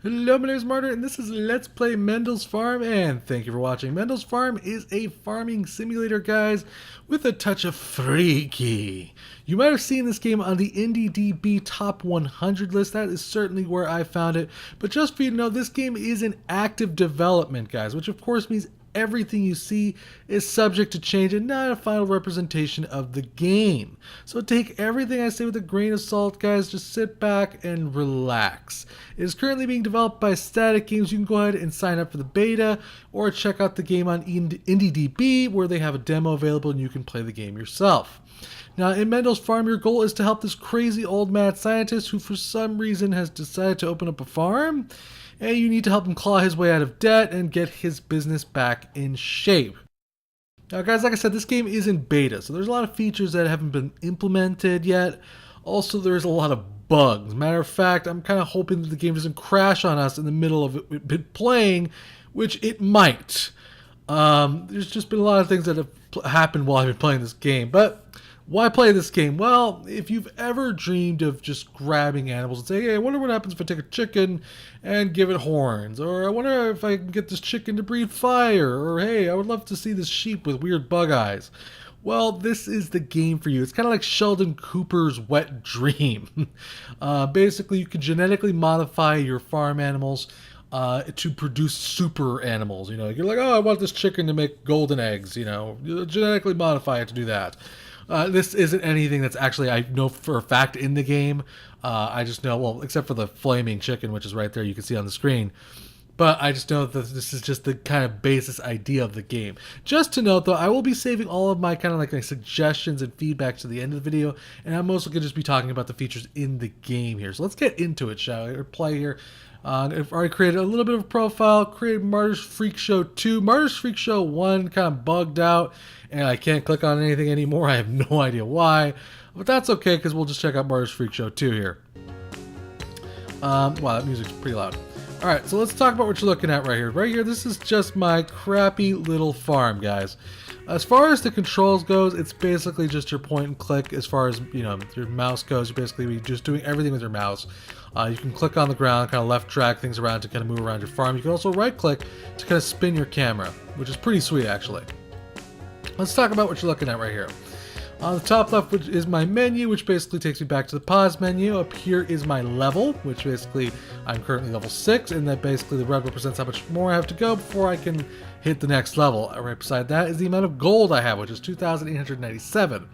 Hello, my name is Martyr, and this is Let's Play Mendel's Farm, and thank you for watching. Mendel's Farm is a farming simulator, guys, with a touch of freaky. You might have seen this game on the IndieDB Top 100 list. That is certainly where I found it. But just for you to know, this game is in active development, guys, which of course means everything you see is subject to change and not a final representation of the game. So take everything I say with a grain of salt, guys. Just sit back and relax. It is currently being developed by Static Games. You can go ahead and sign up for the beta or check out the game on IndieDB, where they have a demo available and you can play the game yourself. Now, in Mendel's Farm, your goal is to help this crazy old mad scientist who for some reason has decided to open up a farm, and you need to help him claw his way out of debt and get his business back in shape. Now, guys, like I said, this game is in beta, so there's a lot of features that haven't been implemented yet. Also, there's a lot of bugs. Matter of fact, I'm kind of hoping that the game doesn't crash on us in the middle of it playing, which it might. There's just been a lot of things that have happened while I've been playing this game, but why play this game? Well, if you've ever dreamed of just grabbing animals and saying, hey, I wonder what happens if I take a chicken and give it horns, or I wonder if I can get this chicken to breathe fire, or hey, I would love to see this sheep with weird bug eyes. Well, this is the game for you. It's kind of like Sheldon Cooper's wet dream. Basically, you can genetically modify your farm animals to produce super animals. You know, you're like, oh, I want this chicken to make golden eggs. You know, genetically modify it to do that. This isn't anything that's actually, I know for a fact, in the game. I just know, well, except for the flaming chicken, which is right there, you can see on the screen. But I just know that this is just the kind of basis idea of the game. Just to note, though, I will be saving all of my kind of like my suggestions and feedback to the end of the video, and I'm mostly going to just be talking about the features in the game here. So let's get into it, shall we? Or play here. I've already created a little bit of a profile, created Martyr's Freak Show 2. Martyr's Freak Show 1 kind of bugged out, and I can't click on anything anymore. I have no idea why, but that's okay, because we'll just check out Martyr's Freak Show 2 here. Wow, that music's pretty loud. Alright, so let's talk about what you're looking at right here. Right here, this is just my crappy little farm, guys. As far as the controls goes, it's basically just your point and click. As far as, you know, your mouse goes, you're basically just doing everything with your mouse. You can click on the ground, kind of left drag things around to kind of move around your farm. You can also right click to kind of spin your camera, which is pretty sweet, actually. Let's talk about what you're looking at right here. On the top left, which is my menu, which basically takes me back to the pause menu. Up here is my level, which basically I'm currently level 6, and that basically the red represents how much more I have to go before I can hit the next level. Right beside that is the amount of gold I have, which is 2,897.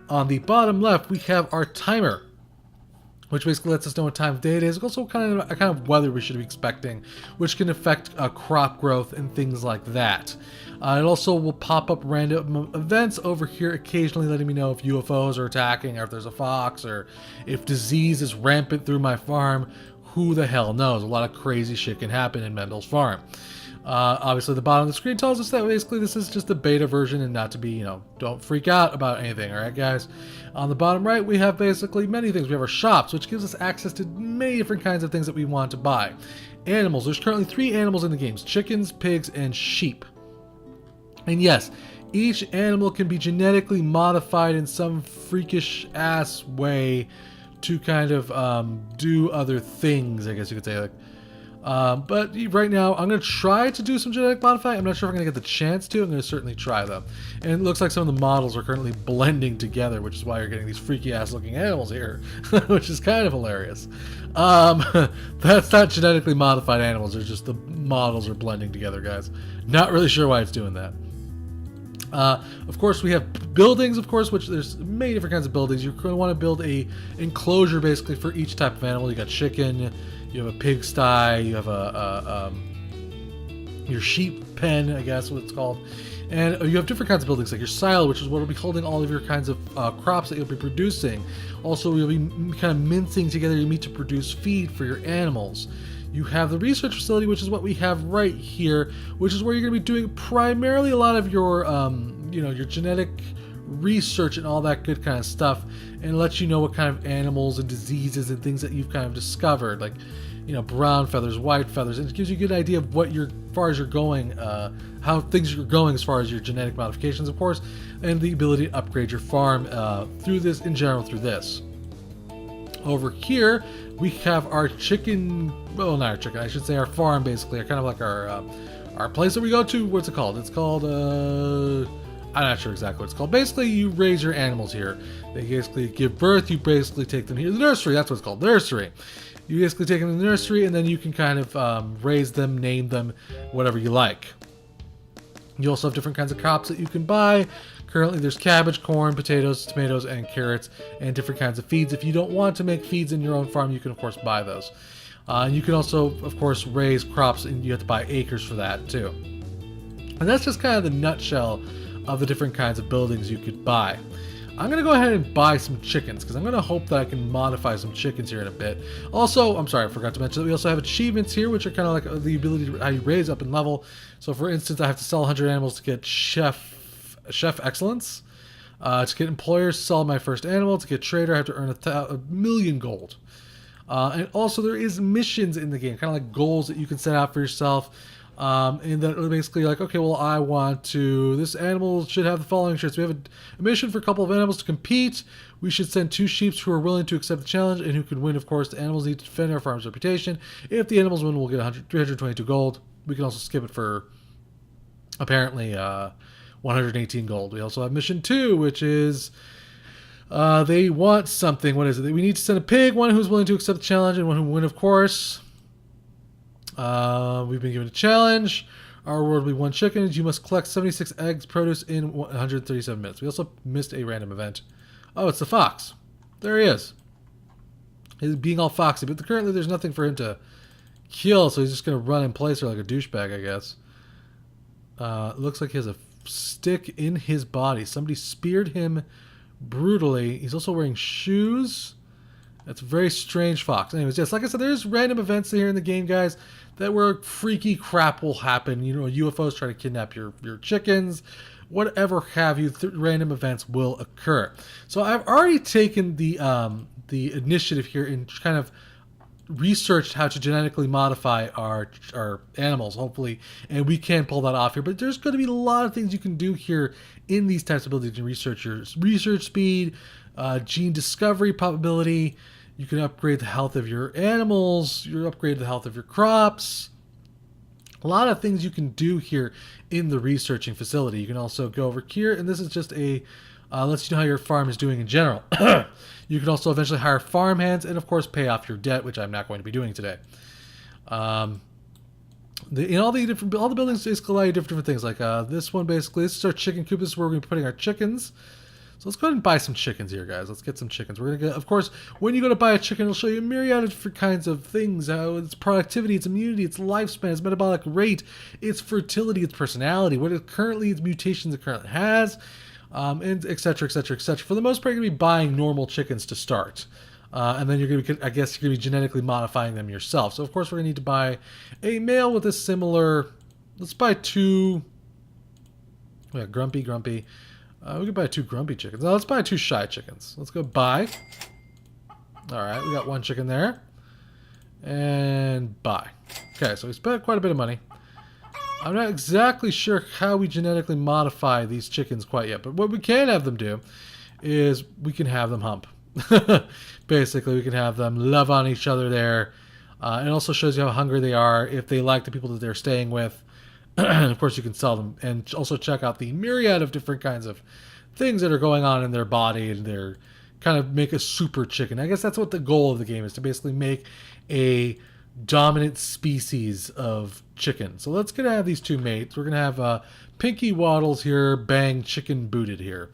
On the bottom left, we have our timer, which basically lets us know what time of day it is. Also kind of weather we should be expecting, which can affect crop growth and things like that. It also will pop up random events over here, occasionally letting me know if UFOs are attacking, or if there's a fox, or if disease is rampant through my farm. Who the hell knows? A lot of crazy shit can happen in Mendel's Farm. Obviously, the bottom of the screen tells us that basically this is just a beta version and not to be, you know, don't freak out about anything, alright, guys? On the bottom right, we have basically many things. We have our shops, which gives us access to many different kinds of things that we want to buy. Animals. There's currently 3 animals in the games: chickens, pigs, and sheep. And yes, each animal can be genetically modified in some freakish ass way to kind of do other things, I guess you could say. Like, but right now, I'm going to try to do some genetic modifying. I'm not sure if I'm going to get the chance to. I'm going to certainly try, though. And it looks like some of the models are currently blending together, which is why you're getting these freaky-ass looking animals here, which is kind of hilarious. That's not genetically modified animals. They're just the models are blending together, guys. Not really sure why it's doing that. Of course, we have buildings, of course, which there's many different kinds of buildings. You're going to want to build a enclosure basically for each type of animal. You got chicken, you have a pigsty, you have your sheep pen, I guess what it's called, and you have different kinds of buildings like your silo, which is what will be holding all of your kinds of crops that you'll be producing. Also, you'll be kind of mincing together your meat to produce feed for your animals. You have the research facility, which is what we have right here, which is where you're going to be doing primarily a lot of your, you know, your genetic research and all that good kind of stuff, and lets you know what kind of animals and diseases and things that you've kind of discovered, like, you know, brown feathers, white feathers, and it gives you a good idea of what as far as you're going, how things are going as far as your genetic modifications, of course, and the ability to upgrade your farm through this in general through this. Over here, we have our chicken, well, not our chicken, I should say our farm, basically, kind of like our place that we go to. What's it called? It's called, I'm not sure exactly what it's called. Basically, you raise your animals here. They basically give birth, you basically take them here to the nursery. That's what it's called, nursery. You basically take them to the nursery, and then you can kind of raise them, name them, whatever you like. You also have different kinds of crops that you can buy. Currently, there's cabbage, corn, potatoes, tomatoes, and carrots, and different kinds of feeds. If you don't want to make feeds in your own farm, you can, of course, buy those. You can also, of course, raise crops, and you have to buy acres for that, too. And that's just kind of the nutshell of the different kinds of buildings you could buy. I'm going to go ahead and buy some chickens, because I'm going to hope that I can modify some chickens here in a bit. Also, I'm sorry, I forgot to mention that we also have achievements here, which are kind of like the ability to how you raise up in level. So, for instance, I have to sell 100 animals to get Chef Excellence. To get employers, sell my first animal. To get trader, I have to earn a million gold. And also, there is missions in the game, kind of like goals that you can set out for yourself. And that are basically like, okay, well, I want to, this animal should have the following traits. We have a mission for a couple of animals to compete. We should send 2 sheep who are willing to accept the challenge and who can win, of course. The animals need to defend our farm's reputation. If the animals win, we'll get 322 gold. We can also skip it for, apparently, 118 gold. We also have mission 2, which is they want something. What is it? We need to send a pig, one who's willing to accept the challenge, and one who will win, of course. We've been given a challenge. Our reward will be 1 chicken. You must collect 76 eggs produce in 137 minutes. We also missed a random event. Oh, it's the fox. There he is. He's being all foxy, but currently there's nothing for him to kill, so he's just going to run in place like a douchebag, I guess. Looks like he has a stick in his body. Somebody speared him brutally. He's also wearing shoes. That's a very strange fox. Anyways, yes, like I said, there's random events here in the game, guys, that where freaky crap will happen. You know, UFOs try to kidnap your chickens, whatever have you. Random events will occur. So I've already taken the initiative here and kind of researched how to genetically modify our animals, hopefully, and we can pull that off here. But there's going to be a lot of things you can do here in these types of abilities. You can research your research speed, gene discovery probability. You can upgrade the health of your animals. You upgrade the health of your crops. A lot of things you can do here in the researching facility. You can also go over here, and this is just a lets you know how your farm is doing in general. You can also eventually hire farmhands and, of course, pay off your debt, which I'm not going to be doing today. In all the buildings basically allow you different things. Like this one, basically, this is our chicken coop. This is where we're going to be putting our chickens. So let's go ahead and buy some chickens here, guys. Let's get some chickens. We're going to get, of course, when you go to buy a chicken, it'll show you a myriad of different kinds of things. Its productivity, its immunity, its lifespan, its metabolic rate, its fertility, its personality, its mutations it currently has, and et cetera, et cetera, et cetera. For the most part, you're going to be buying normal chickens to start. And then you're going to be, I guess, you're going to be genetically modifying them yourself. So, of course, we're going to need to buy a male with a similar, let's buy 2, yeah, grumpy. We could buy 2 grumpy chickens. Now let's buy 2 shy chickens. Let's go buy. All right, we got 1 chicken there. And buy. Okay, so we spent quite a bit of money. I'm not exactly sure how we genetically modify these chickens quite yet, but what we can have them do is we can have them hump. Basically, we can have them love on each other there. It also shows you how hungry they are, if they like the people that they're staying with. And of course, you can sell them and also check out the myriad of different kinds of things that are going on in their body, and they're kind of make a super chicken. I guess that's what the goal of the game is, to basically make a dominant species of chicken. So let's have these 2 mates. We're going to have Pinky Waddles here, Bang Chicken Booted here.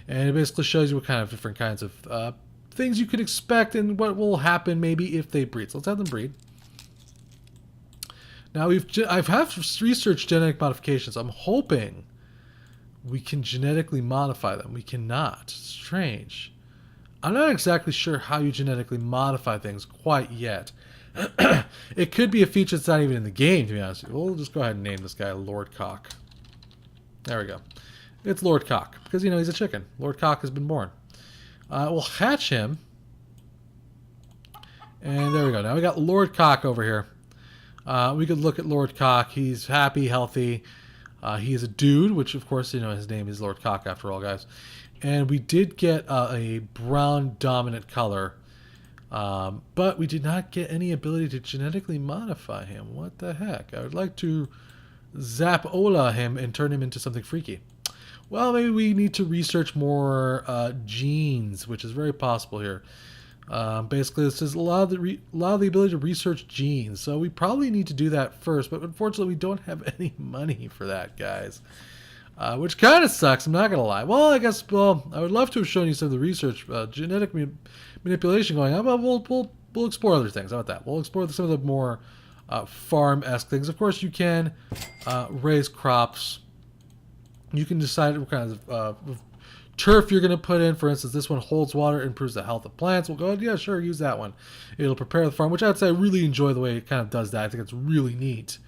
And it basically shows you what kind of different kinds of things you could expect and what will happen maybe if they breed. So let's have them breed. Now, I've researched genetic modifications. I'm hoping we can genetically modify them. We cannot. Strange. I'm not exactly sure how you genetically modify things quite yet. It could be a feature that's not even in the game, to be honest with you. We'll just go ahead and name this guy Lord Cock. There we go. It's Lord Cock, because, you know, he's a chicken. Lord Cock has been born. We'll hatch him. And there we go. Now we got Lord Cock over here. We could look at Lord Cock. He's happy, healthy. He is a dude, which, of course, you know, his name is Lord Cock after all, guys. And we did get a brown dominant color. But we did not get any ability to genetically modify him. What the heck? I would like to Zap-Ola him and turn him into something freaky. Well, maybe we need to research more genes, which is very possible here. Basically, this is allow the ability to research genes. So we probably need to do that first, but unfortunately, we don't have any money for that, guys. Which kind of sucks, I'm not going to lie. Well, I guess, I would love to have shown you some of the research, genetic manipulation going on, but we'll explore other things. How about that? We'll explore some of the more farm-esque things. Of course, you can raise crops. You can decide what kind of turf you're going to put in. For instance, this one holds water, improves the health of plants. We'll go, yeah, sure, use that one. It'll prepare the farm, which I'd say I really enjoy the way it kind of does that. I think it's really neat.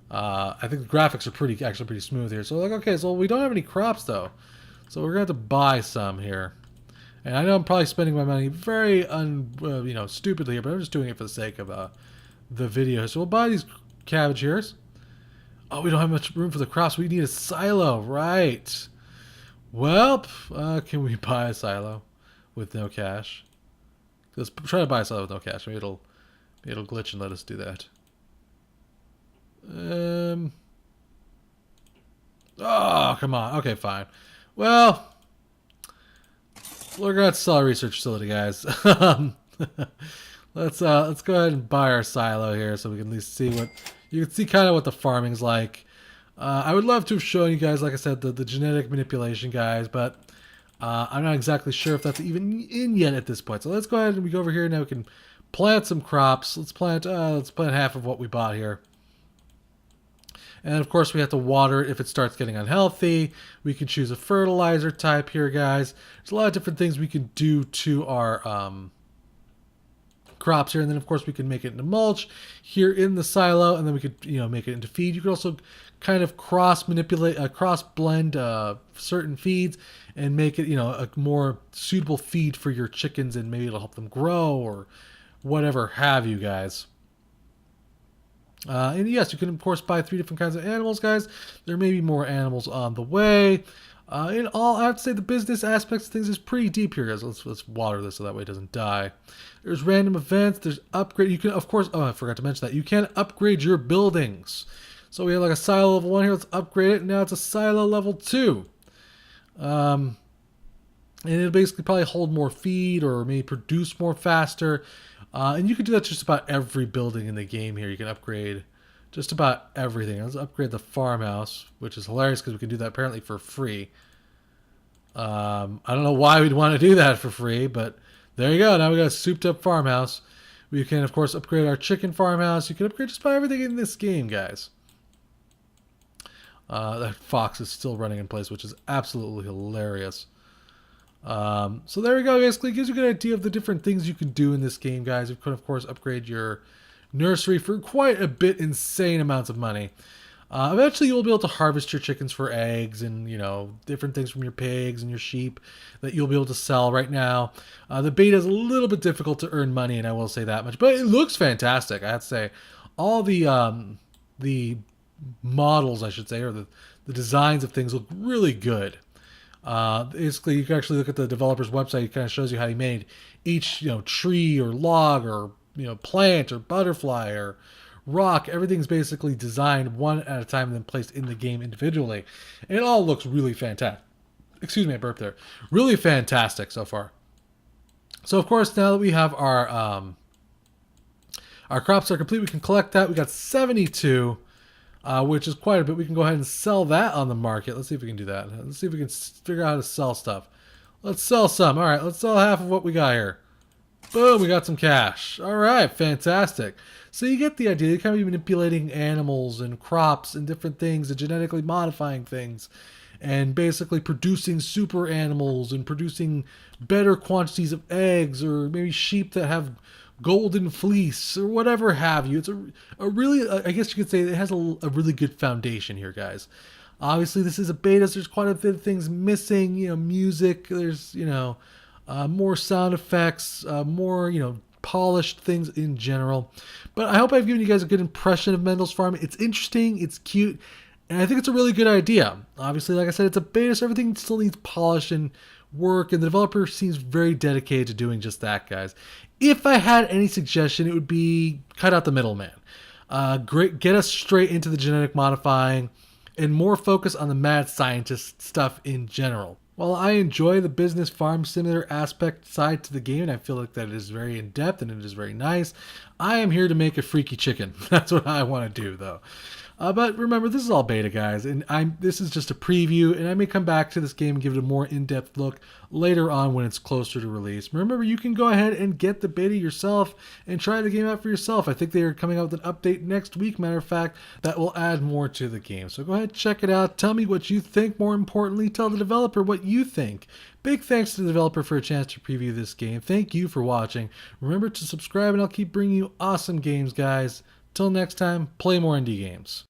I think the graphics are actually pretty smooth here. So like, okay, so we don't have any crops though, so we're gonna have to buy some here. And I know I'm probably spending my money very stupidly here, but I'm just doing it for the sake of the video. So we'll buy these cabbage ears. Oh, we don't have much room for the crops. We need a silo, right? Well, can we buy a silo with no cash? Let's try to buy a silo with no cash. Maybe it'll glitch and let us do that. Oh, come on. Okay, fine. Well, we're gonna sell a research facility, guys. Let's go ahead and buy our silo here, so we can at least see what you can see, kind of what the farming's like. I would love to have shown you guys, like I said, the genetic manipulation, guys, but I'm not exactly sure if that's even in yet at this point. So let's go ahead and we go over here now. We can plant some crops. Let's plant half of what we bought here. And of course, we have to water it if it starts getting unhealthy. We can choose a fertilizer type here, guys. There's a lot of different things we can do to our crops here. And then, of course, we can make it into mulch here in the silo. And then we could, make it into feed. You could also kind of cross-blend certain feeds and make it, a more suitable feed for your chickens. And maybe it'll help them grow or whatever have you, guys. And yes, you can, of course, buy 3 different kinds of animals, guys. There may be more animals on the way. In all, I have to say the business aspects of things is pretty deep here, guys. Let's water this so that way it doesn't die. There's random events. There's upgrade. You can, of course, I forgot to mention that. You can upgrade your buildings. So we have like a silo level 1 here. Let's upgrade it. Now it's a silo level 2. And it'll basically probably hold more feed or maybe produce more faster. And you can do that just about every building in the game here. You can upgrade just about everything. Let's upgrade the farmhouse, which is hilarious because we can do that apparently for free. I don't know why we'd want to do that for free, but there you go. Now we got a souped up farmhouse. We can, of course, upgrade our chicken farmhouse. You can upgrade just about everything in this game, guys. That fox is still running in place, which is absolutely hilarious. So there we go. Basically, it gives you a good idea of the different things you can do in this game, guys. You can, of course, upgrade your nursery for quite a bit insane amounts of money. Eventually, you'll be able to harvest your chickens for eggs and, different things from your pigs and your sheep that you'll be able to sell right now. The beta is a little bit difficult to earn money, and I will say that much, but it looks fantastic. I have to say, all the models, I should say, or the designs of things look really good. Basically, you can actually look at the developer's website. It kind of shows you how he made each, tree or log or, plant or butterfly or rock. Everything's basically designed one at a time and then placed in the game individually. And it all looks really fantastic. Excuse me, I burped there. Really fantastic so far. So, of course, now that we have our crops are complete, we can collect that. We got 72. Which is quite a bit. We can go ahead and sell that on the market. Let's see if we can do that. Let's see if we can figure out how to sell stuff. Let's sell some. All right, let's sell half of what we got here. Boom, we got some cash. All right, fantastic. So you get the idea. You're kind of manipulating animals and crops and different things and genetically modifying things and basically producing super animals and producing better quantities of eggs or maybe sheep that have golden fleece or whatever have you. It's a really, I guess you could say it has a really good foundation here, guys. Obviously, this is a beta, so there's quite a bit of things missing, music, there's, more sound effects, more, polished things in general. But I hope I've given you guys a good impression of Mendel's Farm. It's interesting, it's cute, and I think it's a really good idea. Obviously, like I said, it's a beta, so everything still needs polish, and work, and the developer seems very dedicated to doing just that, guys. If I had any suggestion, it would be cut out the middleman. Get us straight into the genetic modifying and more focus on the mad scientist stuff in general. While I enjoy the business farm simulator aspect side to the game, and I feel like that it is very in depth and it is very nice, I am here to make a freaky chicken. That's what I want to do, though. But remember, this is all beta, guys, and this is just a preview, and I may come back to this game and give it a more in-depth look later on when it's closer to release. Remember, you can go ahead and get the beta yourself and try the game out for yourself. I think they are coming out with an update next week, matter of fact, that will add more to the game. So go ahead, check it out. Tell me what you think. More importantly, tell the developer what you think. Big thanks to the developer for a chance to preview this game. Thank you for watching. Remember to subscribe, and I'll keep bringing you awesome games, guys. Till next time, play more indie games.